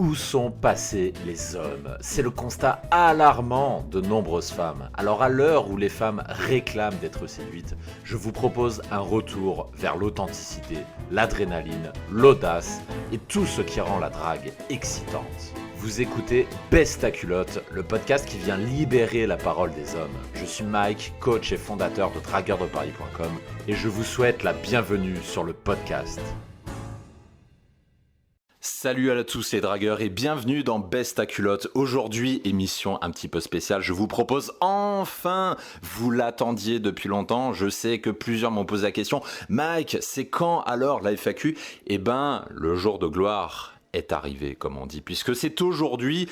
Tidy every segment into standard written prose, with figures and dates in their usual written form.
Où sont passés les hommes? C'est le constat alarmant de nombreuses femmes. Alors à l'heure où les femmes réclament d'être séduites, je vous propose un retour vers l'authenticité, l'adrénaline, l'audace et tout ce qui rend la drague excitante. Vous écoutez Baisse ta culotte, le podcast qui vient libérer la parole des hommes. Je suis Mike, coach et fondateur de dragueurdeparis.com et je vous souhaite la bienvenue sur le podcast. Salut à tous les dragueurs et bienvenue dans Baisse ta culotte. Aujourd'hui, émission un petit peu spéciale. Je vous propose enfin, vous l'attendiez depuis longtemps. Je sais que plusieurs m'ont posé la question. Mike, c'est quand alors la FAQ? Eh ben, le jour de gloire est arrivé, comme on dit, puisque c'est aujourd'hui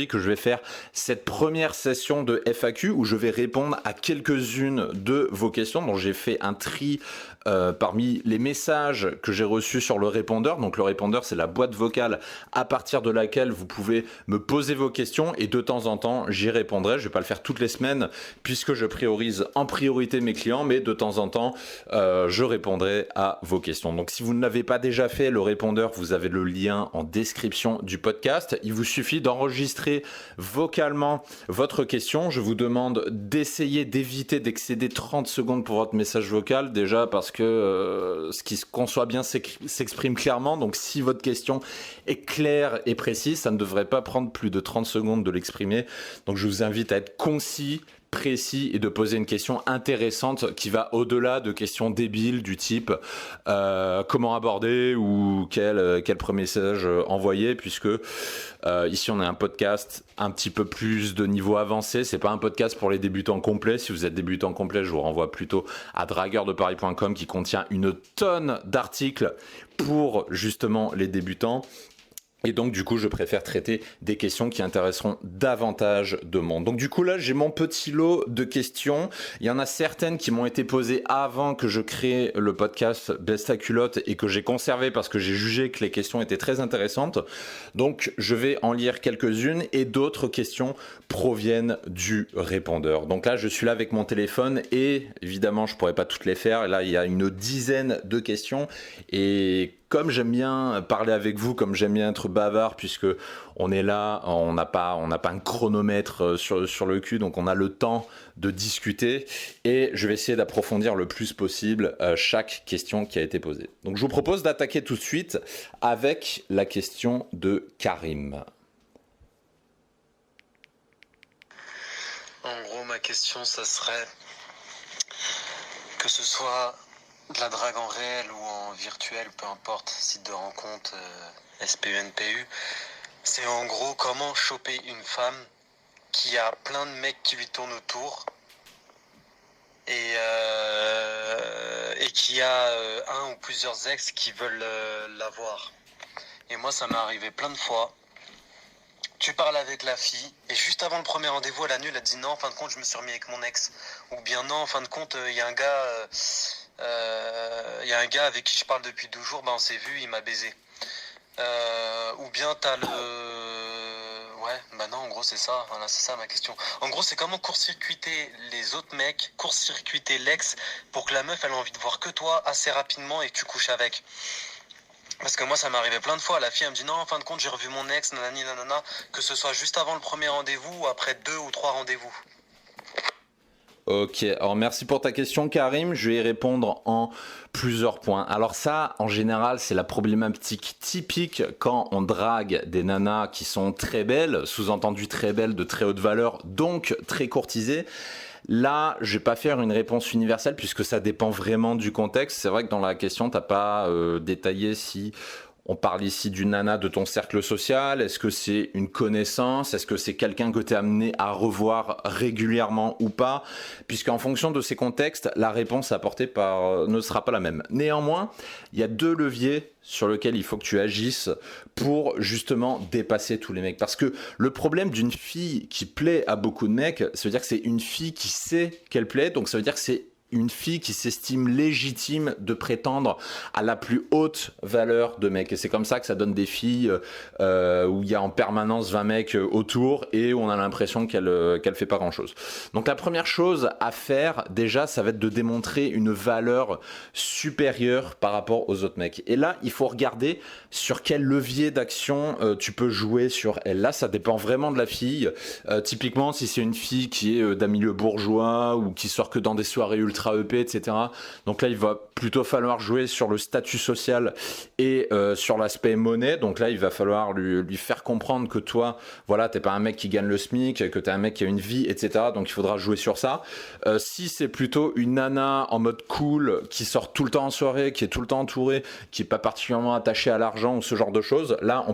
que je vais faire cette première session de FAQ où je vais répondre à quelques-unes de vos questions. Donc j'ai fait un tri parmi les messages que j'ai reçus sur le répondeur. Donc le répondeur, c'est la boîte vocale à partir de laquelle vous pouvez me poser vos questions et de temps en temps, j'y répondrai. Je vais pas le faire toutes les semaines puisque je priorise en priorité mes clients, mais de temps en temps, je répondrai à vos questions. Donc si vous ne l'avez pas déjà fait, le répondeur, vous avez le lien en description du podcast. Il vous suffit d'enregistrer vocalement votre question. Je vous demande d'essayer d'éviter d'excéder 30 secondes pour votre message vocal, déjà parce que ce qui se conçoit bien s'exprime clairement. Donc si votre question est claire et précise, ça ne devrait pas prendre plus de 30 secondes de l'exprimer. Donc je vous invite à être concis, précis et de poser une question intéressante qui va au-delà de questions débiles du type comment aborder ou quel premier message envoyer, puisque ici on a un podcast un petit peu plus de niveau avancé. C'est pas un podcast pour les débutants complets. Si vous êtes débutant complet, je vous renvoie plutôt à dragueurdeparis.com qui contient une tonne d'articles pour justement les débutants. Et donc du coup je préfère traiter des questions qui intéresseront davantage de monde. Donc du coup là j'ai mon petit lot de questions. Il y en a certaines qui m'ont été posées avant que je crée le podcast Baisse ta culotte et que j'ai conservé parce que j'ai jugé que les questions étaient très intéressantes. Donc je vais en lire quelques-unes et d'autres questions proviennent du répondeur. Donc là je suis là avec mon téléphone et évidemment je pourrais pas toutes les faire. Là il y a une dizaine de questions et comme j'aime bien parler avec vous, comme j'aime bien être bavard, puisque on est là, on n'a pas un chronomètre sur le cul, donc on a le temps de discuter et je vais essayer d'approfondir le plus possible chaque question qui a été posée. Donc je vous propose d'attaquer tout de suite avec la question de Karim. En gros, ma question, ça serait que ce soit de la drague en réel ou en virtuel, peu importe, site de rencontre, SPU, NPU, c'est en gros comment choper une femme qui a plein de mecs qui lui tournent autour et qui a un ou plusieurs ex qui veulent l'avoir. Et moi, ça m'est arrivé plein de fois. Tu parles avec la fille et juste avant le premier rendez-vous, elle annule, elle dit non, en fin de compte, je me suis remis avec mon ex. Ou bien non, en fin de compte, il y a un gars avec qui je parle depuis 12 jours, on s'est vu, il m'a baisé. Ou bien t'as le... non, en gros c'est ça, voilà, c'est ça ma question. En gros c'est comment court-circuiter les autres mecs, court-circuiter l'ex pour que la meuf elle a envie de voir que toi assez rapidement et que tu couches avec. Parce que moi ça m'est arrivé plein de fois, la fille elle me dit non en fin de compte j'ai revu mon ex, nanani nanana, que ce soit juste avant le premier rendez-vous ou après 2 ou 3 rendez-vous. Ok, alors merci pour ta question Karim, je vais y répondre en plusieurs points. Alors ça, en général, c'est la problématique typique quand on drague des nanas qui sont très belles, sous-entendu très belles, de très haute valeur, donc très courtisées. Là, je vais pas faire une réponse universelle puisque ça dépend vraiment du contexte. C'est vrai que dans la question, t'as pas détaillé si... On parle ici d'une nana de ton cercle social. Est-ce que c'est une connaissance? Est-ce que c'est quelqu'un que tu es amené à revoir régulièrement ou pas? Puisqu'en fonction de ces contextes, la réponse apportée ne sera pas la même. Néanmoins, il y a deux leviers sur lesquels il faut que tu agisses pour justement dépasser tous les mecs. Parce que le problème d'une fille qui plaît à beaucoup de mecs, ça veut dire que c'est une fille qui sait qu'elle plaît, donc ça veut dire que c'est une fille qui s'estime légitime de prétendre à la plus haute valeur de mec. Et c'est comme ça que ça donne des filles où il y a en permanence 20 mecs autour et où on a l'impression qu'elle fait pas grand-chose. Donc la première chose à faire, déjà, ça va être de démontrer une valeur supérieure par rapport aux autres mecs. Et là, il faut regarder sur quel levier d'action tu peux jouer sur elle. Là, ça dépend vraiment de la fille. Typiquement, si c'est une fille qui est d'un milieu bourgeois ou qui sort que dans des soirées ultra EP, etc. Donc là, il va plutôt falloir jouer sur le statut social et sur l'aspect monnaie. Donc là, il va falloir lui faire comprendre que toi, voilà, t'es pas un mec qui gagne le SMIC, que t'es un mec qui a une vie, etc. Donc il faudra jouer sur ça. Si c'est plutôt une nana en mode cool, qui sort tout le temps en soirée, qui est tout le temps entourée, qui est pas particulièrement attachée à l'argent ou ce genre de choses, là,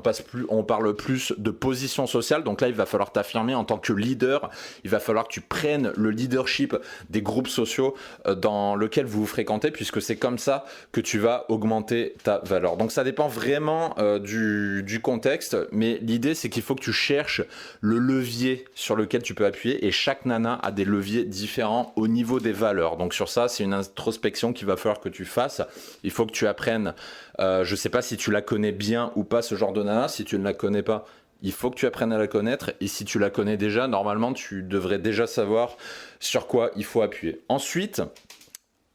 on parle plus de position sociale. Donc là, il va falloir t'affirmer en tant que leader. Il va falloir que tu prennes le leadership des groupes sociaux dans lequel vous vous fréquentez, puisque c'est comme ça que tu vas augmenter ta valeur. Donc ça dépend vraiment du contexte, mais l'idée c'est qu'il faut que tu cherches le levier sur lequel tu peux appuyer, et chaque nana a des leviers différents au niveau des valeurs. Donc sur ça, c'est une introspection qu'il va falloir que tu fasses. Il faut que tu apprennes, je sais pas si tu la connais bien ou pas, ce genre de nana. Si tu ne la connais pas, il faut que tu apprennes à la connaître, et si tu la connais déjà, normalement tu devrais déjà savoir sur quoi il faut appuyer. Ensuite,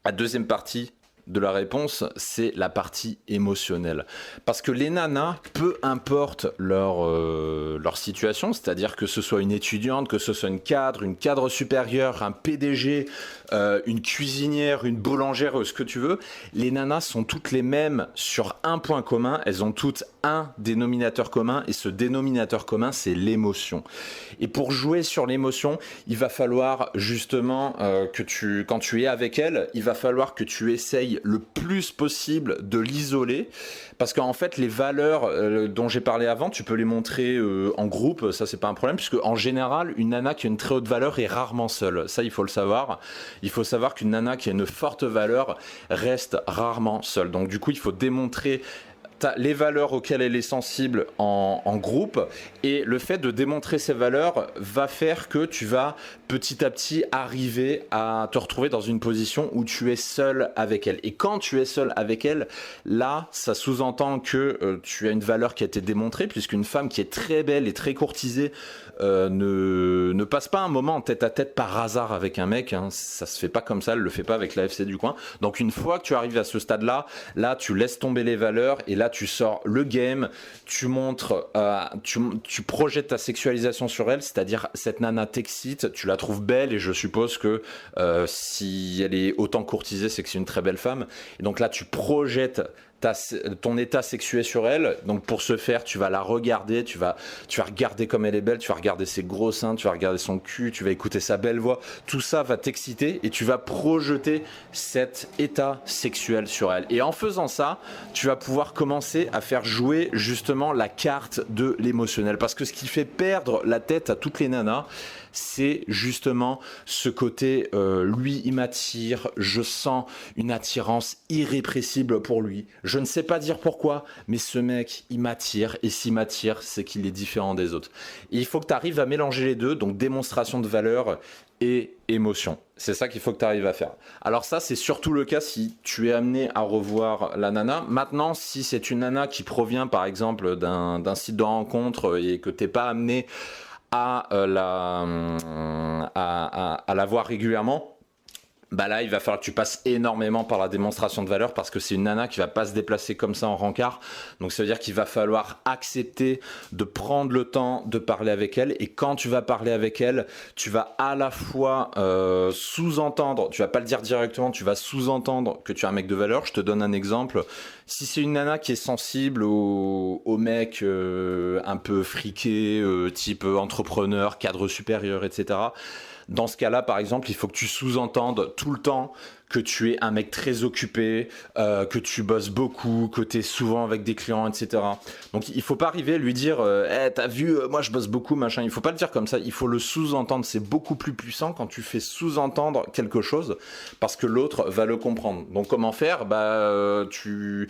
la deuxième partie de la réponse, c'est la partie émotionnelle. Parce que les nanas, peu importe leur situation, c'est-à-dire que ce soit une étudiante, que ce soit une cadre supérieure, un PDG, une cuisinière, une boulangère, ce que tu veux, les nanas sont toutes les mêmes sur un point commun, elles ont toutes un dénominateur commun, et ce dénominateur commun, c'est l'émotion. Et pour jouer sur l'émotion, il va falloir justement quand tu es avec elle, il va falloir que tu essayes le plus possible de l'isoler, parce qu'en fait les valeurs dont j'ai parlé avant, tu peux les montrer en groupe, ça c'est pas un problème, puisque en général une nana qui a une très haute valeur est rarement seule, ça il faut le savoir. Il faut savoir qu'une nana qui a une forte valeur reste rarement seule. Donc du coup il faut démontrer les valeurs auxquelles elle est sensible en groupe, et le fait de démontrer ces valeurs va faire que tu vas petit à petit arriver à te retrouver dans une position où tu es seul avec elle. Et quand tu es seul avec elle, là, ça sous-entend que tu as une valeur qui a été démontrée, puisqu'une femme qui est très belle et très courtisée ne passe pas un moment en tête à tête par hasard avec un mec, hein. Ça se fait pas comme ça, elle le fait pas avec l'AFC du coin. Donc une fois que tu arrives à ce stade-là, là tu laisses tomber les valeurs, et là tu sors le game, tu montres, tu projettes ta sexualisation sur elle, c'est-à-dire cette nana t'excite, tu la trouves belle, et je suppose que si elle est autant courtisée, c'est que c'est une très belle femme. Et donc là tu projettes ton état sexué sur elle. Donc pour ce faire, tu vas la regarder, tu vas regarder comme elle est belle, tu vas regarder ses gros seins, tu vas regarder son cul, tu vas écouter sa belle voix. Tout ça va t'exciter, et tu vas projeter cet état sexuel sur elle. Et en faisant ça, tu vas pouvoir commencer à faire jouer justement la carte de l'émotionnel. Parce que ce qui fait perdre la tête à toutes les nanas, c'est justement ce côté lui il m'attire, je sens une attirance irrépressible pour lui, je ne sais pas dire pourquoi, mais ce mec il m'attire, et s'il m'attire, c'est qu'il est différent des autres. Et il faut que tu arrives à mélanger les deux, donc démonstration de valeur et émotion. C'est ça qu'il faut que tu arrives à faire. Alors ça, c'est surtout le cas si tu es amené à revoir la nana. Maintenant, si c'est une nana qui provient par exemple d'un site de rencontre, et que tu n'es pas amené à la voir régulièrement, bah là il va falloir que tu passes énormément par la démonstration de valeur, parce que c'est une nana qui va pas se déplacer comme ça en rencard. Donc ça veut dire qu'il va falloir accepter de prendre le temps de parler avec elle, et quand tu vas parler avec elle, tu vas à la fois sous-entendre, tu vas pas le dire directement, tu vas sous-entendre que tu es un mec de valeur. Je te donne un exemple. Si c'est une nana qui est sensible aux mecs un peu friqués, type entrepreneur, cadre supérieur, etc., dans ce cas-là, par exemple, il faut que tu sous-entendes tout le temps que tu es un mec très occupé, que tu bosses beaucoup, que tu es souvent avec des clients, etc. Donc il faut pas arriver à lui dire t'as vu, moi je bosse beaucoup, machin. Il faut pas le dire comme ça, il faut le sous-entendre. C'est beaucoup plus puissant quand tu fais sous-entendre quelque chose, parce que l'autre va le comprendre. Donc comment faire ? Tu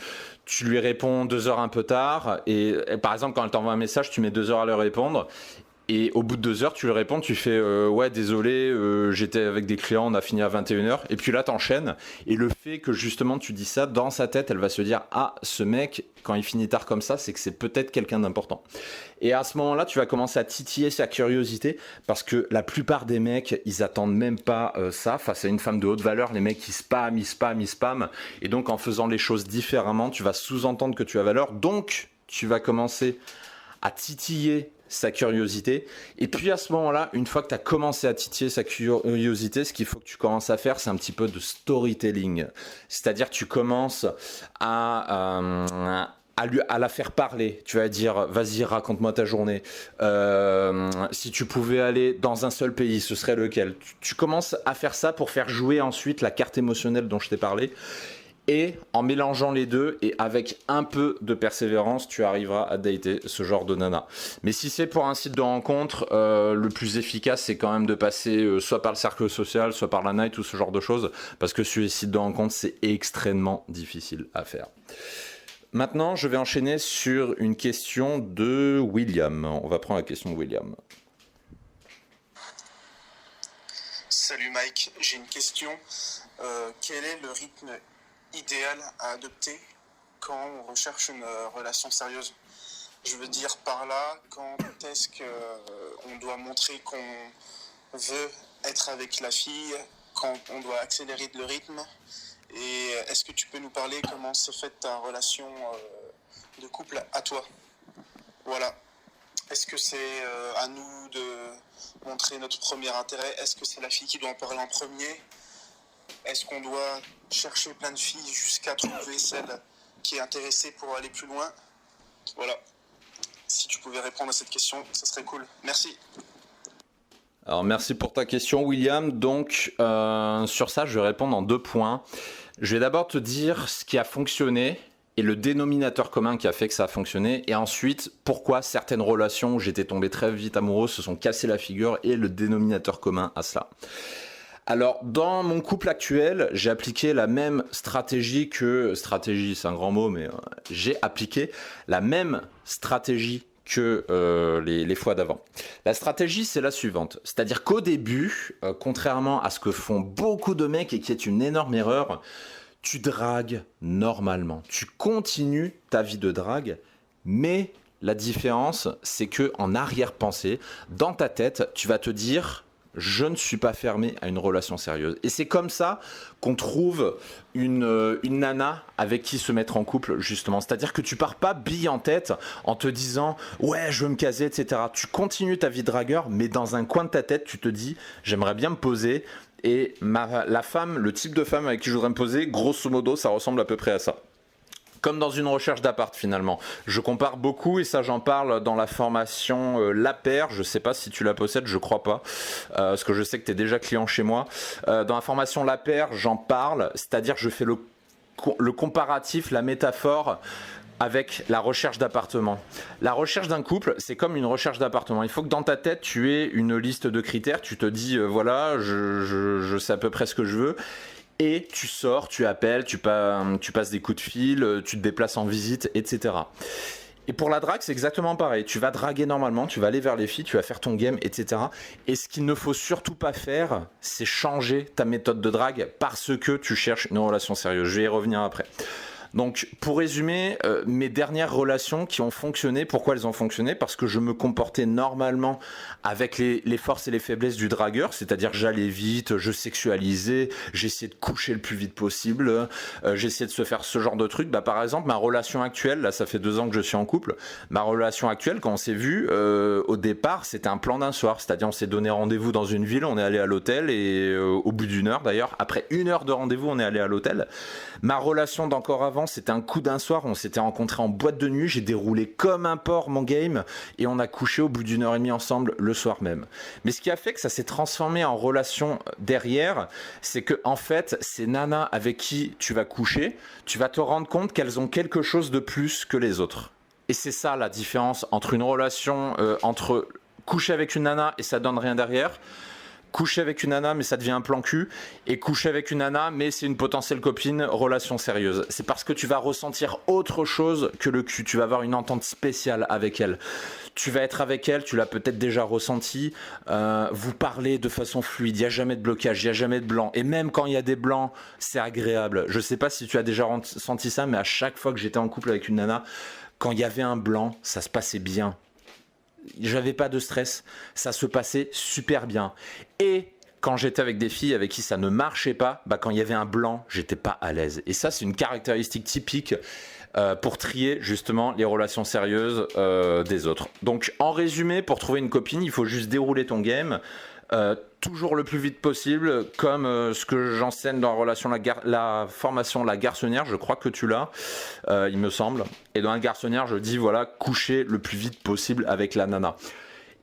lui réponds 2 heures un peu tard, et par exemple quand elle t'envoie un message, tu mets 2 heures à lui répondre. Et au bout de 2 heures, tu lui réponds, tu fais ouais, désolé, j'étais avec des clients, on a fini à 21h. Et puis là, t'enchaînes. Et le fait que justement tu dis ça, dans sa tête, elle va se dire, ah, ce mec, quand il finit tard comme ça, c'est que c'est peut-être quelqu'un d'important. Et à ce moment-là, tu vas commencer à titiller sa curiosité, parce que la plupart des mecs, ils attendent même pas ça. Face à une femme de haute valeur, les mecs, ils spamment. Et donc, en faisant les choses différemment, tu vas sous-entendre que tu as valeur. Donc, tu vas commencer à titiller sa curiosité. Et puis à ce moment-là, une fois que tu as commencé à titiller sa curiosité, ce qu'il faut que tu commences à faire, c'est un petit peu de storytelling. C'est-à-dire que tu commences à la faire parler. Tu vas dire, vas-y, raconte-moi ta journée. Si tu pouvais aller dans un seul pays, ce serait lequel? Tu commences à faire ça pour faire jouer ensuite la carte émotionnelle dont je t'ai parlé. Et en mélangeant les deux et avec un peu de persévérance, tu arriveras à dater ce genre de nana. Mais si c'est pour un site de rencontre, le plus efficace, c'est quand même de passer soit par le cercle social, soit par la night ou ce genre de choses. Parce que sur les sites de rencontre, c'est extrêmement difficile à faire. Maintenant, je vais enchaîner sur une question de William. On va prendre la question de William. Salut Mike, j'ai une question. Quel est le rythme idéal à adopter quand on recherche une relation sérieuse? Je veux dire par là, quand est-ce qu'on doit montrer qu'on veut être avec la fille, quand on doit accélérer le rythme? Et est-ce que tu peux nous parler comment se fait ta relation de couple à toi? Voilà. Est-ce que c'est à nous de montrer notre premier intérêt? Est-ce que c'est la fille qui doit en parler en premier? Est-ce qu'on doit chercher plein de filles jusqu'à trouver celle qui est intéressée pour aller plus loin? Voilà. Si tu pouvais répondre à cette question, ça serait cool. Merci. Alors merci pour ta question William. Donc sur ça, je vais répondre en 2 points. Je vais d'abord te dire ce qui a fonctionné et le dénominateur commun qui a fait que ça a fonctionné. Et ensuite, pourquoi certaines relations où j'étais tombé très vite amoureux se sont cassées la figure et le dénominateur commun à cela. Alors, dans mon couple actuel, j'ai appliqué la même stratégie stratégie, c'est un grand mot, mais j'ai appliqué la même stratégie que les fois d'avant. La stratégie, c'est la suivante. C'est-à-dire qu'au début, contrairement à ce que font beaucoup de mecs et qui est une énorme erreur, tu dragues normalement. Tu continues ta vie de drague, mais la différence, c'est que en arrière-pensée, dans ta tête, tu vas te dire... je ne suis pas fermé à une relation sérieuse. Et c'est comme ça qu'on trouve une nana avec qui se mettre en couple, justement. C'est-à-dire que tu pars pas bille en tête en te disant « ouais, je veux me caser, etc. » Tu continues ta vie de dragueur, mais dans un coin de ta tête, tu te dis « j'aimerais bien me poser. » Et la femme, le type de femme avec qui je voudrais me poser, grosso modo, ça ressemble à peu près à ça. Comme dans une recherche d'appart finalement. Je compare beaucoup et ça j'en parle dans la formation La Paire. Je sais pas si tu la possèdes, je crois pas. Parce que je sais que tu es déjà client chez moi. Dans la formation La Paire, j'en parle. C'est-à-dire que je fais le comparatif, la métaphore avec la recherche d'appartement. La recherche d'un couple, c'est comme une recherche d'appartement. Il faut que dans ta tête, tu aies une liste de critères. Tu te dis, voilà, je sais à peu près ce que je veux. Et tu sors, tu appelles, tu passes des coups de fil, tu te déplaces en visite, etc. Et pour la drague, c'est exactement pareil. Tu vas draguer normalement, tu vas aller vers les filles, tu vas faire ton game, etc. Et ce qu'il ne faut surtout pas faire, c'est changer ta méthode de drague parce que tu cherches une relation sérieuse. Je vais y revenir après. Donc, pour résumer, mes dernières relations qui ont fonctionné, pourquoi elles ont fonctionné? Parce que je me comportais normalement avec les forces et les faiblesses du dragueur, c'est-à-dire que j'allais vite, je sexualisais, j'essayais de coucher le plus vite possible, j'essayais de se faire ce genre de trucs. Bah, par exemple, ma relation actuelle, là, ça fait 2 ans que je suis en couple, ma relation actuelle, quand on s'est vu, au départ, c'était un plan d'un soir, c'est-à-dire on s'est donné rendez-vous dans une ville, on est allé à l'hôtel et au bout d'1 heure d'ailleurs, après 1 heure de rendez-vous, on est allé à l'hôtel. Ma relation d'encore avant, c'était un coup d'un soir, on s'était rencontrés en boîte de nuit, j'ai déroulé comme un porc mon game et on a couché au bout d'1 heure et demie ensemble le soir même. Mais ce qui a fait que ça s'est transformé en relation derrière, c'est que en fait, ces nanas avec qui tu vas coucher, tu vas te rendre compte qu'elles ont quelque chose de plus que les autres. Et c'est ça la différence entre une relation, entre coucher avec une nana et ça donne rien derrière, coucher avec une nana mais ça devient un plan cul, et coucher avec une nana mais c'est une potentielle copine, relation sérieuse. C'est parce que tu vas ressentir autre chose que le cul, tu vas avoir une entente spéciale avec elle. Tu vas être avec elle, tu l'as peut-être déjà ressenti, vous parlez de façon fluide, il n'y a jamais de blocage, il n'y a jamais de blanc. Et même quand il y a des blancs, c'est agréable. Je ne sais pas si tu as déjà senti ça, mais à chaque fois que j'étais en couple avec une nana, quand il y avait un blanc, ça se passait bien. J'avais pas de stress, ça se passait super bien. Et quand j'étais avec des filles avec qui ça ne marchait pas, quand il y avait un blanc, j'étais pas à l'aise. Et ça, c'est une caractéristique typique pour trier justement les relations sérieuses des autres. Donc en résumé, pour trouver une copine, il faut juste dérouler ton game toujours le plus vite possible, comme ce que j'enseigne dans la formation La Garçonnière, je crois que tu l'as, il me semble. Et dans La Garçonnière, je dis voilà, coucher le plus vite possible avec la nana.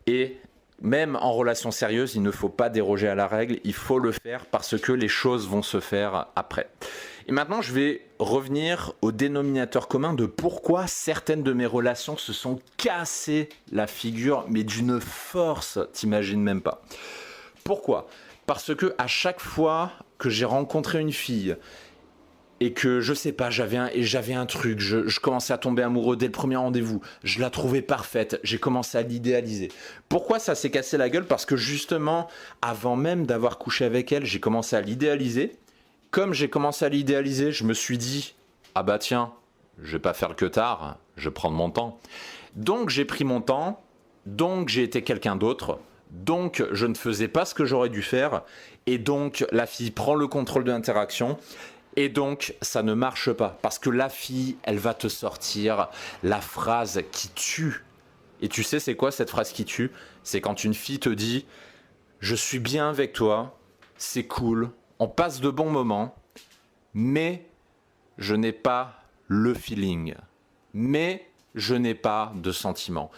Et même en relation sérieuse, il ne faut pas déroger à la règle, il faut le faire parce que les choses vont se faire après. Et maintenant, je vais revenir au dénominateur commun de pourquoi certaines de mes relations se sont cassées la figure, mais d'une force, t'imagines même pas. Pourquoi ? Parce que à chaque fois que j'ai rencontré une fille et que, je sais pas, j'avais un truc, je commençais à tomber amoureux dès le premier rendez-vous, je la trouvais parfaite, j'ai commencé à l'idéaliser. Pourquoi ça s'est cassé la gueule ? Parce que justement, avant même d'avoir couché avec elle, j'ai commencé à l'idéaliser. Comme j'ai commencé à l'idéaliser, je me suis dit « Ah bah tiens, je vais pas faire le queutard, je vais prendre mon temps. » Donc j'ai pris mon temps, donc j'ai été quelqu'un d'autre, donc je ne faisais pas ce que j'aurais dû faire, et donc la fille prend le contrôle de l'interaction, et donc ça ne marche pas. Parce que la fille, elle va te sortir la phrase qui tue. Et tu sais c'est quoi cette phrase qui tue ? C'est quand une fille te dit « Je suis bien avec toi, c'est cool, on passe de bons moments, mais je n'ai pas le feeling, mais je n'ai pas de sentiment. »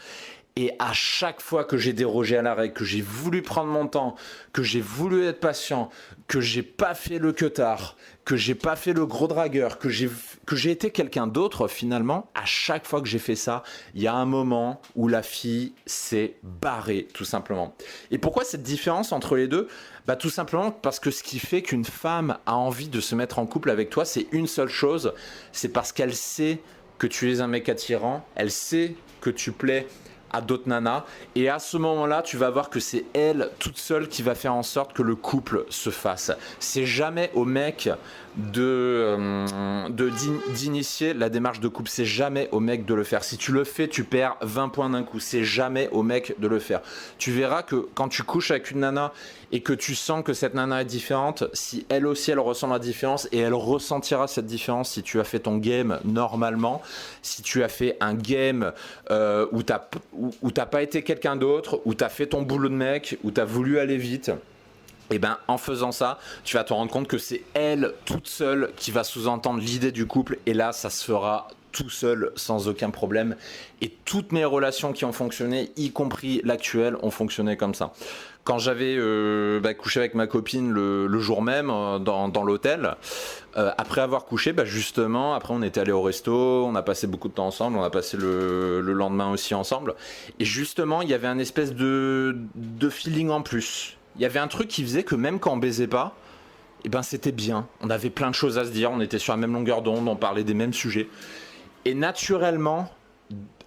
Et à chaque fois que j'ai dérogé à la règle, que j'ai voulu prendre mon temps, que j'ai voulu être patient, que j'ai pas fait le queutard, que j'ai pas fait le gros dragueur, que j'ai été quelqu'un d'autre finalement, à chaque fois que j'ai fait ça, il y a un moment où la fille s'est barrée tout simplement. Et pourquoi cette différence entre les deux ? Tout simplement parce que ce qui fait qu'une femme a envie de se mettre en couple avec toi, c'est une seule chose, c'est parce qu'elle sait que tu es un mec attirant, elle sait que tu plais à d'autres nanas, et à ce moment-là, tu vas voir que c'est elle toute seule qui va faire en sorte que le couple se fasse. C'est jamais au mec d'initier la démarche de couple, c'est jamais au mec de le faire. Si tu le fais, tu perds 20 points d'un coup, c'est jamais au mec de le faire. Tu verras que quand tu couches avec une nana et que tu sens que cette nana est différente, si elle aussi elle ressent la différence, et elle ressentira cette différence si tu as fait ton game normalement, si tu as fait un game où t'as pas été quelqu'un d'autre, où t'as fait ton boulot de mec, où t'as voulu aller vite, et en faisant ça, tu vas te rendre compte que c'est elle toute seule qui va sous-entendre l'idée du couple, et là ça se fera tout seul sans aucun problème. Et toutes mes relations qui ont fonctionné, y compris l'actuelle, ont fonctionné comme ça. Quand j'avais couché avec ma copine le jour même dans l'hôtel, après avoir couché, justement, après on était allé au resto, on a passé beaucoup de temps ensemble, on a passé le lendemain aussi ensemble, et justement il y avait un espèce de feeling en plus. Il y avait un truc qui faisait que même quand on baisait pas, c'était bien. On avait plein de choses à se dire, on était sur la même longueur d'onde, on parlait des mêmes sujets. Et naturellement,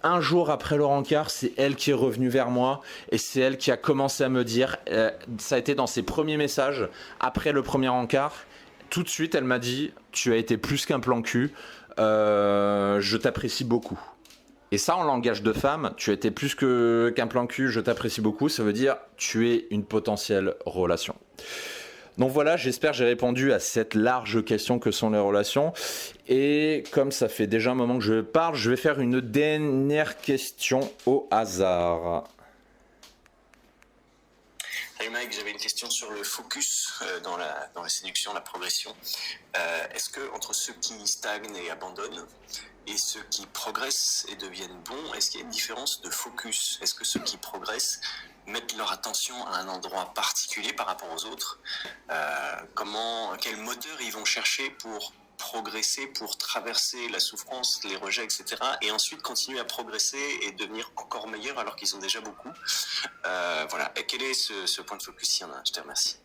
un jour après le rencard, c'est elle qui est revenue vers moi, et c'est elle qui a commencé à me dire, ça a été dans ses premiers messages, après le premier rencard, tout de suite elle m'a dit « Tu as été plus qu'un plan cul, je t'apprécie beaucoup ». Et ça, en langage de femme, tu as été plus qu'un plan cul, je t'apprécie beaucoup, ça veut dire tu es une potentielle relation. Donc voilà, j'espère que j'ai répondu à cette large question que sont les relations. Et comme ça fait déjà un moment que je parle, je vais faire une dernière question au hasard. Salut Mike, j'avais une question sur le focus dans la séduction, la progression. Est-ce que entre ceux qui stagnent et abandonnent et ceux qui progressent et deviennent bons, est-ce qu'il y a une différence de focus ? Est-ce que ceux qui progressent mettent leur attention à un endroit particulier par rapport aux autres ? Quel moteur ils vont chercher pour progresser pour traverser la souffrance, les rejets, etc. et ensuite continuer à progresser et devenir encore meilleurs alors qu'ils ont déjà beaucoup. Voilà. Et quel est ce point de focus, s'il y en a? Je te remercie.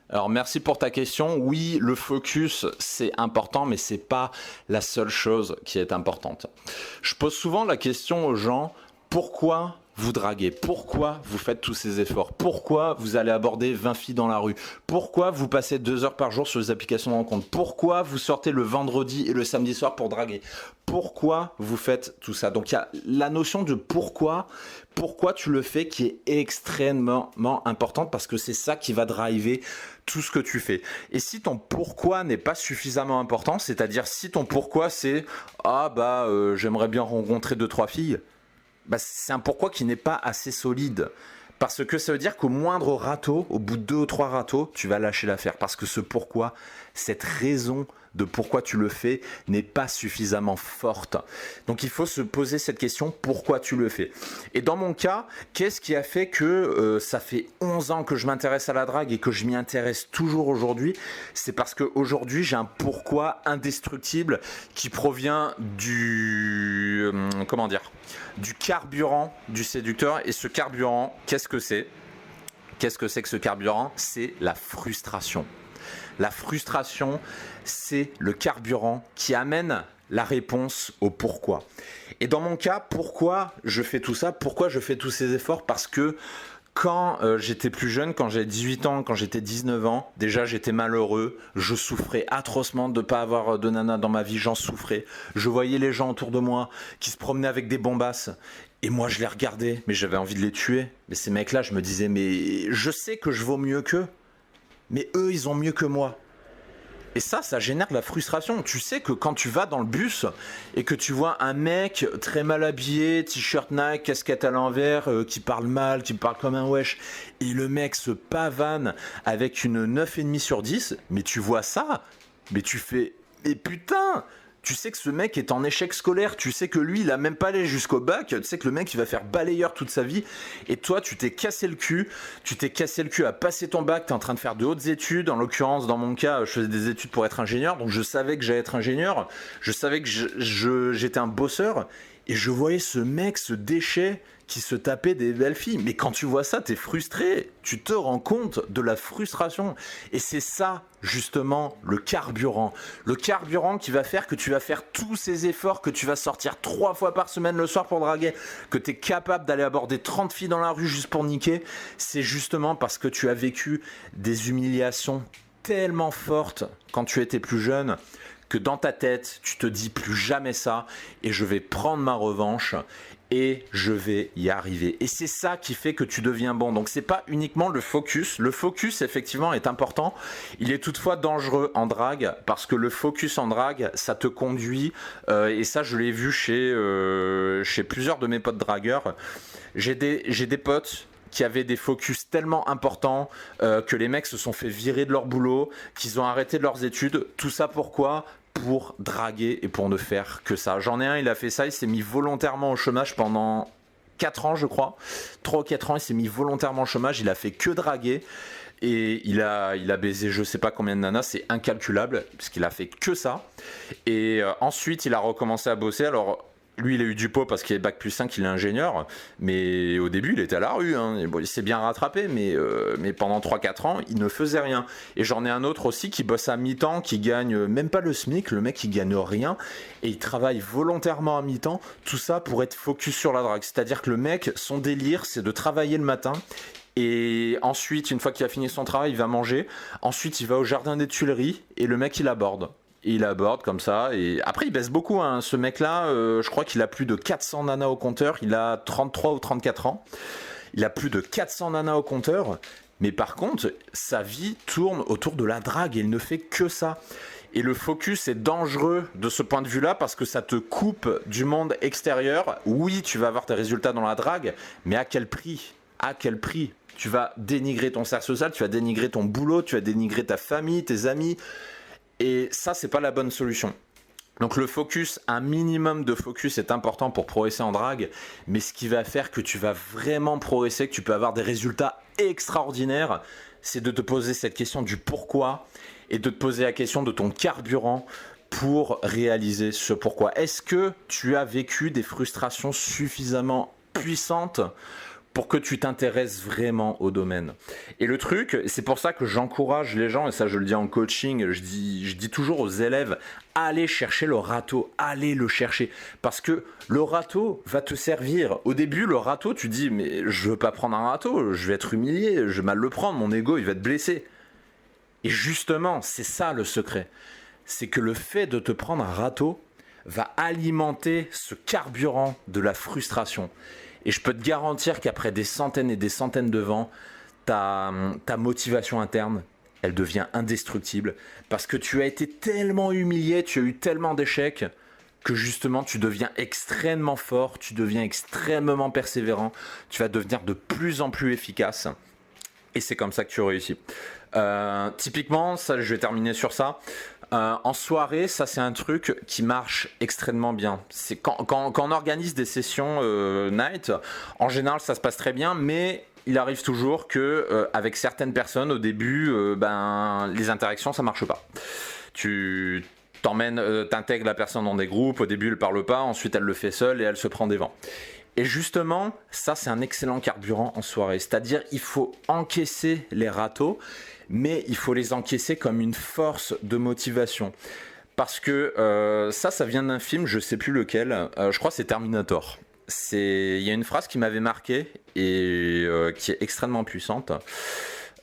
Alors merci pour ta question. Oui, le focus c'est important, mais c'est pas la seule chose qui est importante. Je pose souvent la question aux gens, pourquoi vous draguez? Pourquoi vous faites tous ces efforts? Pourquoi vous allez aborder 20 filles dans la rue? Pourquoi vous passez 2 heures par jour sur les applications de rencontre? Pourquoi vous sortez le vendredi et le samedi soir pour draguer? Pourquoi vous faites tout ça? Donc il y a la notion de pourquoi tu le fais qui est extrêmement importante parce que c'est ça qui va driver tout ce que tu fais. Et si ton pourquoi n'est pas suffisamment important, c'est-à-dire si ton pourquoi c'est j'aimerais bien rencontrer 2-3 filles, c'est un pourquoi qui n'est pas assez solide. Parce que ça veut dire qu'au moindre râteau, au bout de 2 ou 3 râteaux, tu vas lâcher l'affaire. Parce que ce pourquoi, cette raison de pourquoi tu le fais n'est pas suffisamment forte. Donc il faut se poser cette question, pourquoi tu le fais? Et dans mon cas, qu'est-ce qui a fait que ça fait 11 ans que je m'intéresse à la drague et que je m'y intéresse toujours aujourd'hui? C'est parce qu'aujourd'hui, j'ai un pourquoi indestructible qui provient du carburant du séducteur. Et ce carburant, qu'est-ce que c'est? Qu'est-ce que c'est que ce carburant? C'est la frustration. La frustration, c'est le carburant qui amène la réponse au pourquoi. Et dans mon cas, pourquoi je fais tout ça? Pourquoi je fais tous ces efforts? Parce que quand j'étais plus jeune, quand j'avais 18 ans, quand j'étais 19 ans, déjà j'étais malheureux, je souffrais atrocement de ne pas avoir de nana dans ma vie, j'en souffrais. Je voyais les gens autour de moi qui se promenaient avec des bombasses et moi je les regardais, mais j'avais envie de les tuer. Mais ces mecs-là, je me disais, mais je sais que je vaux mieux qu'eux, mais eux ils ont mieux que moi. Et ça génère de la frustration. Tu sais que quand tu vas dans le bus et que tu vois un mec très mal habillé, t-shirt Nike, casquette à l'envers, qui parle mal, qui parle comme un wesh, et le mec se pavane avec une 9,5 sur 10, mais tu vois ça, mais tu fais, mais putain, tu sais que ce mec est en échec scolaire, tu sais que lui, il a même pas allé jusqu'au bac, tu sais que le mec, il va faire balayeur toute sa vie, et toi, tu t'es cassé le cul à passer ton bac, t'es en train de faire de hautes études, en l'occurrence, dans mon cas, je faisais des études pour être ingénieur, donc je savais que j'allais être ingénieur, je savais que j'étais un bosseur, et je voyais ce mec, ce déchet, qui se tapait des belles filles. Mais quand tu vois ça, t'es frustré. Tu te rends compte de la frustration. Et c'est ça, justement, le carburant. Le carburant qui va faire que tu vas faire tous ces efforts, que tu vas sortir 3 fois par semaine le soir pour draguer, que tu es capable d'aller aborder 30 filles dans la rue juste pour niquer. C'est justement parce que tu as vécu des humiliations tellement fortes quand tu étais plus jeune que dans ta tête, tu te dis plus jamais ça et je vais prendre ma revanche. Et je vais y arriver. Et c'est ça qui fait que tu deviens bon. Donc c'est pas uniquement le focus. Le focus effectivement est important. Il est toutefois dangereux en drague parce que le focus en drague, ça te conduit. Et ça je l'ai vu chez plusieurs de mes potes dragueurs. J'ai des potes qui avaient des focus tellement importants que les mecs se sont fait virer de leur boulot, qu'ils ont arrêté de leurs études. Tout ça pourquoi ? Pour draguer et pour ne faire que ça. J'en ai un, il a fait ça, il s'est mis volontairement au chômage pendant 4 ans je crois. 3 ou 4 ans, il s'est mis volontairement au chômage, il a fait que draguer. Et il a baisé je sais pas combien de nanas, c'est incalculable, parce qu'il a fait que ça. Et ensuite, il a recommencé à bosser. Alors, lui, il a eu du pot parce qu'il est bac plus 5, il est ingénieur. Mais au début, il était à la rue. Hein. Bon, il s'est bien rattrapé, mais pendant 3-4 ans, il ne faisait rien. Et j'en ai un autre aussi qui bosse à mi-temps, qui gagne même pas le SMIC. Le mec, il gagne rien. Et il travaille volontairement à mi-temps. Tout ça pour être focus sur la drague. C'est-à-dire que le mec, son délire, c'est de travailler le matin. Et ensuite, une fois qu'il a fini son travail, il va manger. Ensuite, il va au jardin des Tuileries. Et le mec, il aborde. Et il aborde comme ça. Et après, il baisse beaucoup. Hein. Ce mec-là, je crois qu'il a plus de 400 nanas au compteur. Il a 33 ou 34 ans. Il a plus de 400 nanas au compteur. Mais par contre, sa vie tourne autour de la drague. Et il ne fait que ça. Et le focus est dangereux de ce point de vue-là parce que ça te coupe du monde extérieur. Oui, tu vas avoir tes résultats dans la drague. Mais à quel prix ? À quel prix ? Tu vas dénigrer ton cercle social. Tu vas dénigrer ton boulot. Tu vas dénigrer ta famille, tes amis. Et ça, c'est pas la bonne solution. Donc le focus, un minimum de focus est important pour progresser en drague, mais ce qui va faire que tu vas vraiment progresser, que tu peux avoir des résultats extraordinaires, c'est de te poser cette question du pourquoi et de te poser la question de ton carburant pour réaliser ce pourquoi. Est-ce que tu as vécu des frustrations suffisamment puissantes pour que tu t'intéresses vraiment au domaine? Et le truc, c'est pour ça que j'encourage les gens, et ça je le dis en coaching, je dis toujours aux élèves, allez chercher le râteau, allez le chercher, parce que le râteau va te servir. Au début, le râteau, tu dis, mais je veux pas prendre un râteau, je vais être humilié, je vais mal le prendre, mon ego il va être blessé. Et justement, c'est ça le secret, c'est que le fait de te prendre un râteau va alimenter ce carburant de la frustration. Et je peux te garantir qu'après des centaines et des centaines de vents, ta motivation interne, elle devient indestructible. Parce que tu as été tellement humilié, tu as eu tellement d'échecs, que justement tu deviens extrêmement fort, tu deviens extrêmement persévérant, tu vas devenir de plus en plus efficace. Et c'est comme ça que tu réussis. Typiquement, ça, je vais terminer sur ça. En soirée, ça c'est un truc qui marche extrêmement bien. C'est quand on organise des sessions night, en général ça se passe très bien, mais il arrive toujours que avec certaines personnes au début, les interactions ça marche pas. Tu t'intègres la personne dans des groupes, au début elle parle pas, ensuite elle le fait seule et elle se prend des vents. Et justement, ça c'est un excellent carburant en soirée, c'est-à-dire il faut encaisser les râteaux, mais il faut les encaisser comme une force de motivation. Parce que ça vient d'un film, je sais plus lequel, je crois que c'est Terminator. Il y a une phrase qui m'avait marqué et qui est extrêmement puissante.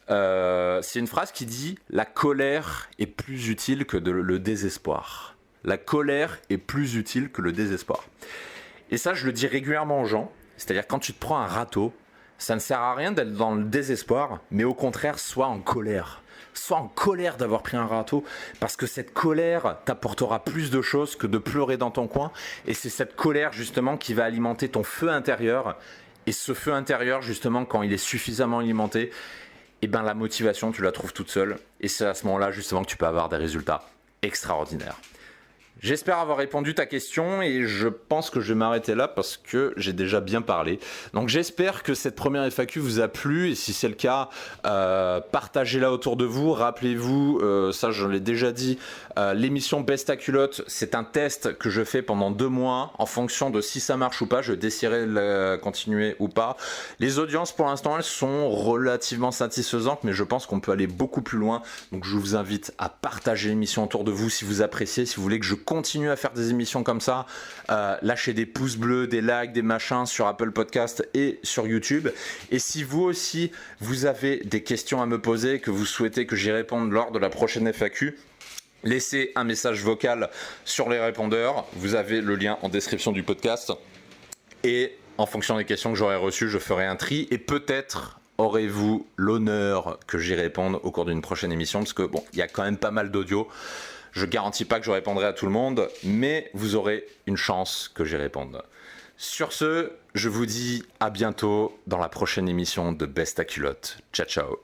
C'est une phrase qui dit « La colère est plus utile que le désespoir ». La colère est plus utile que le désespoir. Et ça, je le dis régulièrement aux gens. C'est-à-dire quand tu te prends un râteau, ça ne sert à rien d'être dans le désespoir, mais au contraire, sois en colère. Sois en colère d'avoir pris un râteau, parce que cette colère t'apportera plus de choses que de pleurer dans ton coin. Et c'est cette colère, justement, qui va alimenter ton feu intérieur. Et ce feu intérieur, justement, quand il est suffisamment alimenté, la motivation, tu la trouves toute seule. Et c'est à ce moment-là, justement, que tu peux avoir des résultats extraordinaires. J'espère avoir répondu à ta question et je pense que je vais m'arrêter là parce que j'ai déjà bien parlé. Donc j'espère que cette première FAQ vous a plu et si c'est le cas, partagez-la autour de vous. Rappelez-vous, ça je l'ai déjà dit, l'émission Best à Culotte, c'est un test que je fais pendant 2 mois. En fonction de si ça marche ou pas, je déciderai de la continuer ou pas. Les audiences pour l'instant, elles sont relativement satisfaisantes, mais je pense qu'on peut aller beaucoup plus loin. Donc je vous invite à partager l'émission autour de vous si vous appréciez, si vous voulez que je continue à faire des émissions comme ça, lâchez des pouces bleus, des likes, des machins sur Apple Podcast et sur YouTube. Et si vous aussi, vous avez des questions à me poser, que vous souhaitez que j'y réponde lors de la prochaine FAQ, laissez un message vocal sur les répondeurs. Vous avez le lien en description du podcast. Et en fonction des questions que j'aurai reçues, je ferai un tri et peut-être aurez-vous l'honneur que j'y réponde au cours d'une prochaine émission parce que bon, il y a quand même pas mal d'audio. Je ne garantis pas que je répondrai à tout le monde, mais vous aurez une chance que j'y réponde. Sur ce, je vous dis à bientôt dans la prochaine émission de Best à Culotte. Ciao, ciao.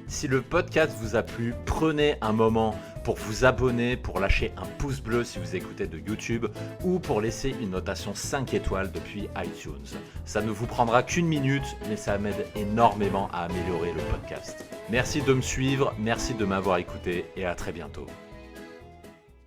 Si le podcast vous a plu, prenez un moment pour vous abonner, pour lâcher un pouce bleu si vous écoutez de YouTube ou pour laisser une notation 5 étoiles depuis iTunes. Ça ne vous prendra qu'1 minute, mais ça m'aide énormément à améliorer le podcast. Merci de me suivre, merci de m'avoir écouté et à très bientôt.